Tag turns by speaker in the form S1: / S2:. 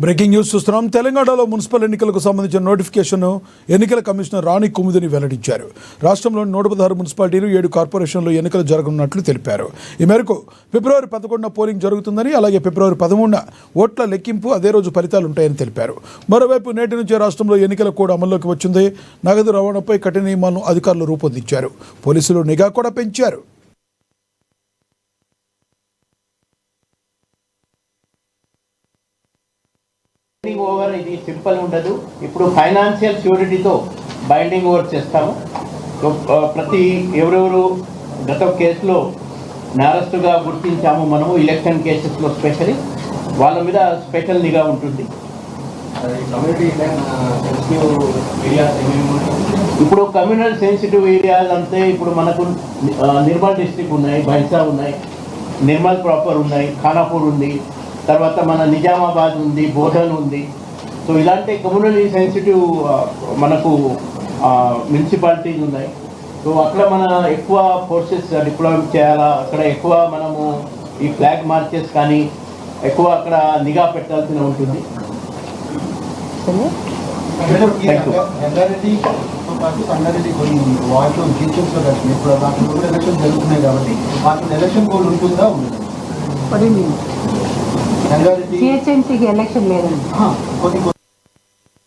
S1: Breaking news చూస్తున్నాం. తెలంగాణలో municipal ఎన్నికలకు సంబంధించిన నోటిఫికేషన్ ఎన్నికల కమిషనర్ రాణి కుముదిని వెల్లడించారు. రాష్ట్రంలోని 116 మున్సిపాలిటీలు 7 కార్పొరేషన్లో ఎన్నికలు జరగనున్నట్లు తెలిపారు. ఈ మేరకు ఫిబ్రవరి 11న పోలింగ్ జరుగుతుందని, అలాగే ఫిబ్రవరి 13న ఓట్ల లెక్కింపు, అదే రోజు ఫలితాలు ఉంటాయని తెలిపారు. మరోవైపు నేటి నుంచే రాష్ట్రంలో ఎన్నికల కోడ్ అమల్లోకి వచ్చింది. నగదు రవాణాపై కఠిన నియమాలను అధికారులు రూపొందించారు. పోలీసులు నిఘా కూడా పెంచారు.
S2: ఓవర్ ఇది సింపుల్ ఉండదు. ఇప్పుడు ఫైనాన్షియల్ ష్యూరిటీతో బైండింగ్ ఓవర్ చేస్తాము. ప్రతి ఎవరెవరు గత కేసులో నేరస్తుగా గుర్తించాము మనము, ఎలక్షన్ కేసెస్లో స్పెషల్లీ వాళ్ళ మీద స్పెషల్ నిఘా ఉంటుంది. ఇప్పుడు కమ్యూనల్ సెన్సిటివ్ ఏరియాస్ అంటే ఇప్పుడు మనకు నిర్మల్ డిస్ట్రిక్ట్ ఉన్నాయి, బైసా ఉన్నాయి, నిర్మల్ ప్రాపర్ ఉన్నాయి, ఖానాపూర్ ఉంది, తర్వాత మన నిజామాబాద్ ఉంది, బోధన్ ఉంది. సో ఇలాంటి కమ్యూనల్లీ సెన్సిటివ్ మనకు మున్సిపాలిటీస్ ఉన్నాయి. సో అక్కడ మన ఎక్కువ ఫోర్సెస్ డిప్లాయ్ చేయాలా, అక్కడ ఎక్కువ మనము ఈ ఫ్లాగ్ మార్చెస్ కానీ ఎక్కువ అక్కడ నిఘా పెట్టాల్సి ఉంటుంది.
S3: సిహెచ్ఎంసీకి ఎలక్షన్ లేదండి.